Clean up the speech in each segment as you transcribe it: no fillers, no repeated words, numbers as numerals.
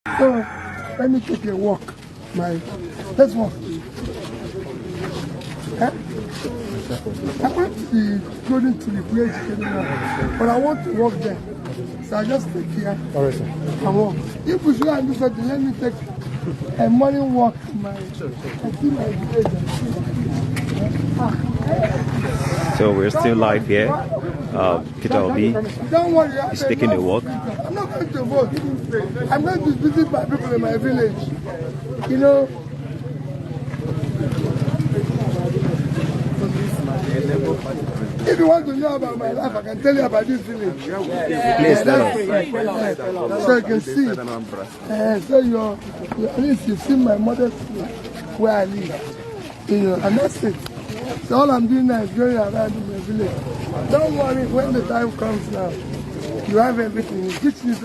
So let me take a walk. Let's walk. Huh? I want to be going to the place, but I want to walk there. So I just take here and walk. If we should do something, let me take a morning walk. So we're still live here. Peter Obi is taking a walk. I'm not going to vote. I'm going to visit my people in my village. You know. If you want to know about my life, I can tell you about this village. Please tell us. So you can see. So at least you see my mother's where I live. You know, and that's it. So all I'm doing now is going around in my village. Don't worry, when the time comes now, you have everything. Which is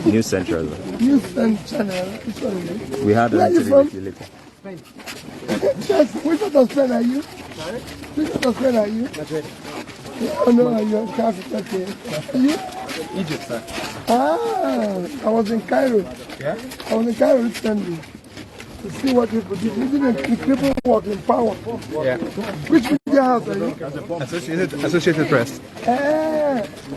News Central. News Channel. Which one is it? We had an interview with you later. Yes, which sort of friend are you? Sorry? Which sort of friend are you? Madrid. Oh no, you're Catholic. Okay. You? Egypt, sir. Ah, I was in Cairo. Yeah? I was in Cairo recently to see what people do. Isn't it people work in power? Yeah. Which media house are you? Associated Press.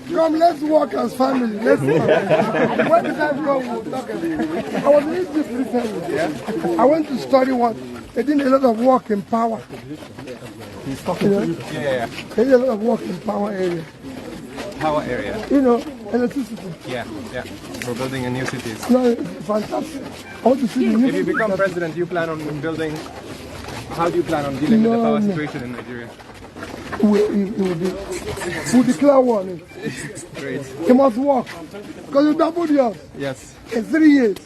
Come, let's work as family. Let's work. When did I go? We'll talk about it. I was in Egypt recently. Yeah? I went to study what? They did a lot of work in power. He's talking to you? Yeah. They did a lot of work in power area. Power area? You know, electricity. Yeah. We're building a new city. No, it's fantastic. I want to see the new If you become president, you plan on building... How do you plan on dealing with the power situation in Nigeria? We'll declare war. Great. It must work. Because you doubled yours. Yes. In 3 years.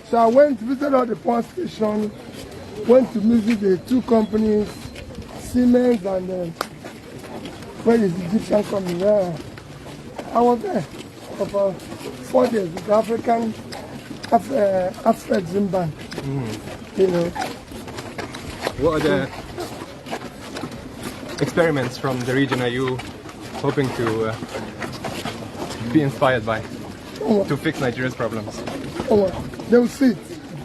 So I went to visit all the power stations, went to visit the two companies, Siemens and where is the Egyptian company? Yeah. I was there for 4 days with the African Exim Bank. You know. What are the experiments from the region are you hoping to be inspired by to fix Nigeria's problems? They will see it.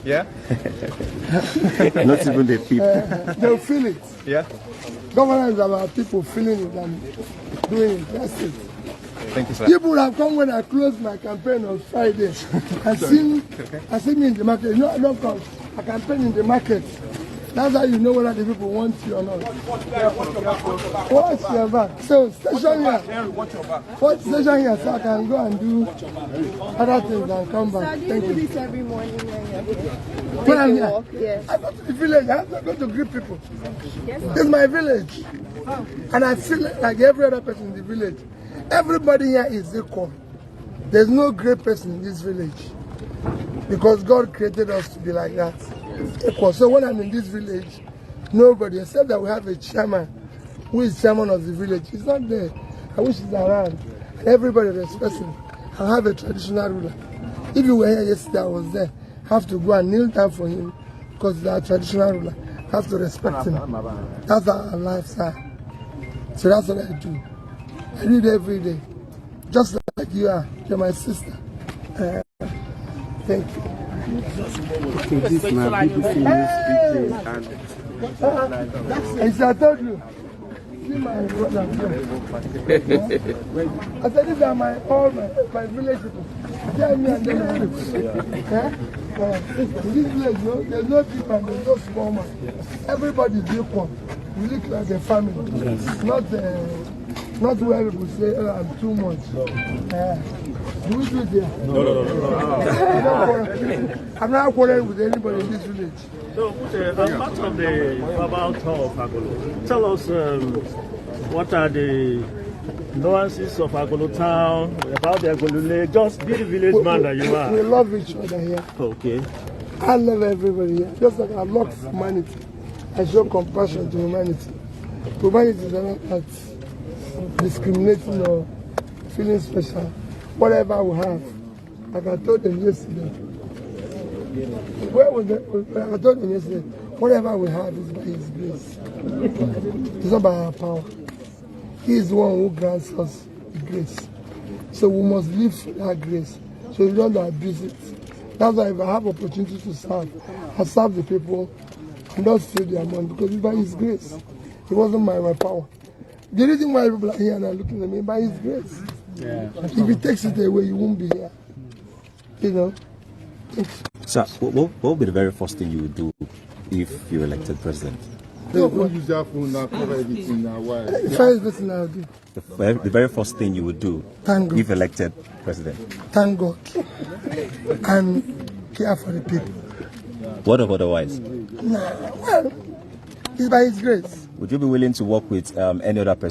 Yeah? Not even the people. They will feel it. Yeah? Governance is about people feeling it and doing it. That's it. Thank you, sir. People have come when I closed my campaign on Friday. I see me in the market. You know, I don't come. I campaign in the market. That's how you know whether the people want you or not. Watch your back. So station here. Watch station here so I can go and do other things and come back. So do you do this every morning when When I'm here, Yes. I go to the village. I have to go to greet people. Yes. This is my village. And I feel like every other person in the village. Everybody here is equal. There's no great person in this village. Because God created us to be like that. Equal. So when I'm in this village, nobody, except that we have a chairman who is chairman of the village. He's not there. I wish he's around. Everybody respects him. I have a traditional ruler. If you were here yesterday, I was there. I have to go and kneel down for him because he's our traditional ruler. I have to respect him. That's our lifestyle. So that's what I do. I do it every day. Just like you are. You're my sister. Thank you. Okay, this is my BBC News As I told you, see my brother. I said these are my village people. Tell me and then in this village, there's no big man, there's no small man. Everybody is equal. We look like a family. Not where people say, oh, I'm too much. Do we do it here? No. I'm not quarreling with anybody in this village. So, as part of the global tour of Agolo, tell us what are the nuances of Agolo town, about the Agolo Lake, just be the village man that you are. We love each other here. Okay. I love everybody here. Just like I love humanity. I show compassion to humanity. Humanity is not discriminating or feeling special. Whatever we have, like I told them yesterday. I told them yesterday, whatever we have is by His grace. It's not by our power. He is the one who grants us the grace. So we must live for that grace. So we don't abuse it. That's why if I have opportunity to serve, I serve the people and not steal their money because it's by His grace. It wasn't my power. The reason why people are here and are looking at me by His grace. Yeah. If He takes it away, you won't be here. You know. So, what would be the very first thing you would do if you're elected president? Don't use that phone now, cover everything now. Why? The first person I'll do. The very first thing you would do Thank God. if elected president? Thank God. And care for the people. What of otherwise? Well, it's by His grace. Would you be willing to work with any other person?